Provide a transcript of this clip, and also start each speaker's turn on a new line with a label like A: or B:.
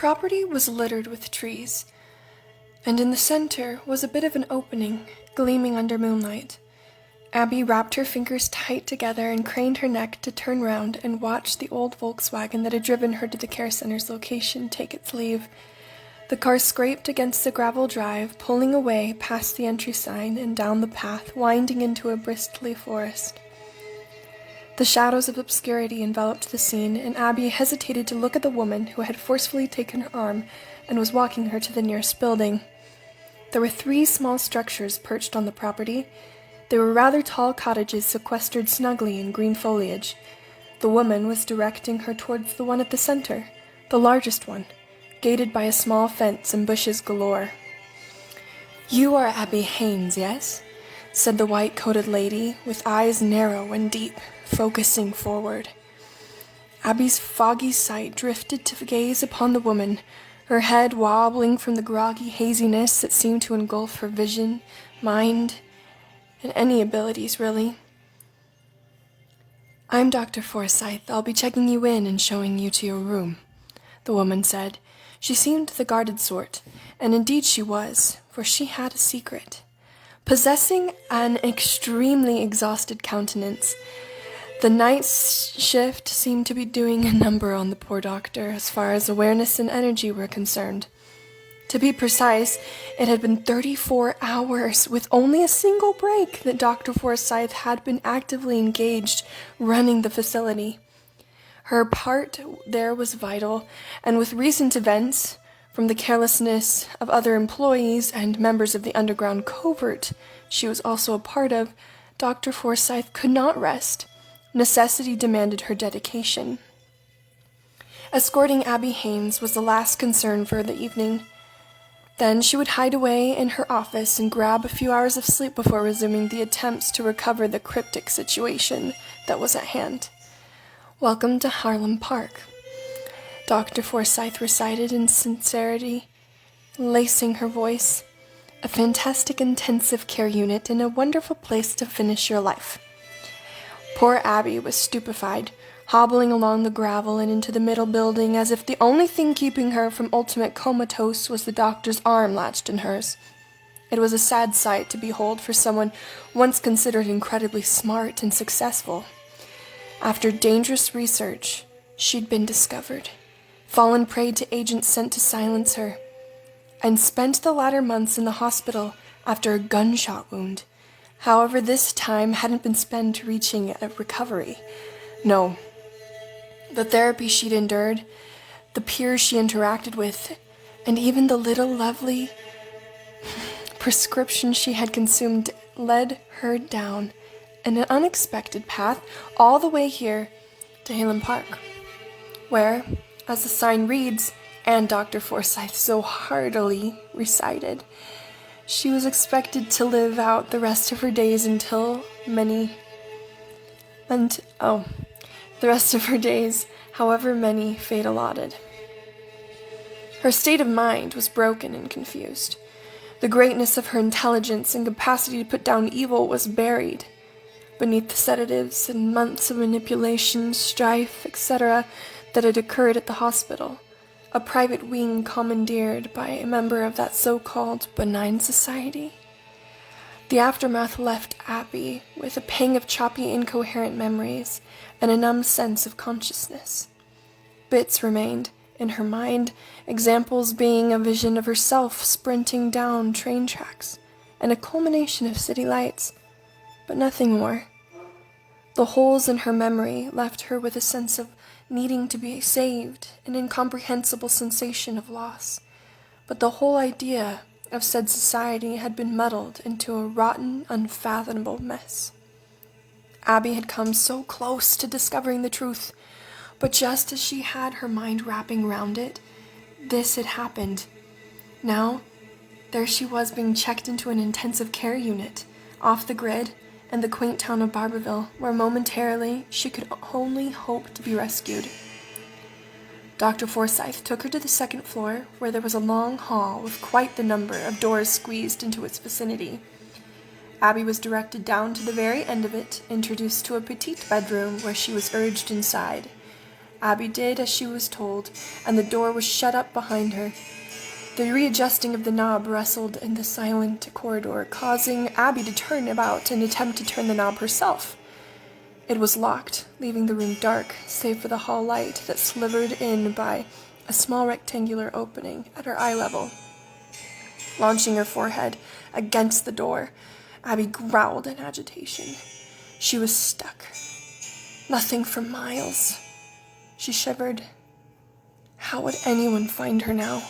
A: property was littered with trees, and in the center was a bit of an opening, gleaming under moonlight. Abby wrapped her fingers tight together and craned her neck to turn round and watch the old Volkswagen that had driven her to the care center's location take its leave. The car scraped against the gravel drive, pulling away past the entry sign and down the path, winding into a bristly forest. The shadows of obscurity enveloped the scene, and Abby hesitated to look at the woman who had forcefully taken her arm and was walking her to the nearest building. There were 3 small structures perched on the property. They were rather tall cottages sequestered snugly in green foliage. The woman was directing her towards the one at the center, the largest one, gated by a small fence and bushes galore. "You are Abby Haynes, yes?" said the white-coated lady, with eyes narrow and deep, focusing forward. Abby's foggy sight drifted to gaze upon the woman, her head wobbling from the groggy haziness that seemed to engulf her vision, mind, and any abilities, really. "I'm Dr. Forsyth. I'll be checking you in and showing you to your room," the woman said. She seemed the guarded sort, and indeed she was, for she had a secret. Possessing an extremely exhausted countenance, the night shift seemed to be doing a number on the poor doctor as far as awareness and energy were concerned. To be precise, it had been 34 hours, with only a single break, that Dr. Forsyth had been actively engaged running the facility. Her part there was vital, and with recent events, from the carelessness of other employees and members of the underground covert she was also a part of, Dr. Forsyth could not rest. Necessity demanded her dedication. Escorting Abby Haynes was the last concern for the evening. Then she would hide away in her office and grab a few hours of sleep before resuming the attempts to recover the cryptic situation that was at hand. "Welcome to Harlem Park," Dr. Forsyth recited in sincerity, lacing her voice. "A fantastic intensive care unit and a wonderful place to finish your life." Poor Abby was stupefied, hobbling along the gravel and into the middle building as if the only thing keeping her from ultimate comatose was the doctor's arm latched in hers. It was a sad sight to behold for someone once considered incredibly smart and successful. After dangerous research, she'd been discovered, fallen prey to agents sent to silence her, and spent the latter months in the hospital after a gunshot wound. However, this time hadn't been spent reaching a recovery. No. The therapy she'd endured, the peers she interacted with, and even the little lovely prescription she had consumed led her down an unexpected path all the way here to Harlem Park, where, as the sign reads, and Dr. Forsyth so heartily recited, she was expected to live out the rest of her days however many fate allotted. Her state of mind was broken and confused. The greatness of her intelligence and capacity to put down evil was buried beneath the sedatives and months of manipulation, strife, etc. that had occurred at the hospital, a private wing commandeered by a member of that so-called benign society. The aftermath left Abby with a pang of choppy, incoherent memories and a numb sense of consciousness. Bits remained in her mind, examples being a vision of herself sprinting down train tracks and a culmination of city lights, but nothing more. The holes in her memory left her with a sense of needing to be saved, an incomprehensible sensation of loss. But the whole idea of said society had been muddled into a rotten, unfathomable mess. Abby had come so close to discovering the truth, but just as she had her mind wrapping round it, this had happened. Now, there she was being checked into an intensive care unit, off the grid, in the quaint town of Barbourville, where momentarily she could only hope to be rescued. Dr. Forsyth took her to the second floor, where there was a long hall with quite the number of doors squeezed into its vicinity. Abby was directed down to the very end of it, introduced to a petite bedroom where she was urged inside. Abby did as she was told, and the door was shut up behind her. The readjusting of the knob rustled in the silent corridor, causing Abby to turn about and attempt to turn the knob herself. It was locked, leaving the room dark, save for the hall light that slivered in by a small rectangular opening at her eye level. Launching her forehead against the door, Abby growled in agitation. She was stuck. Nothing for miles. She shivered. How would anyone find her now?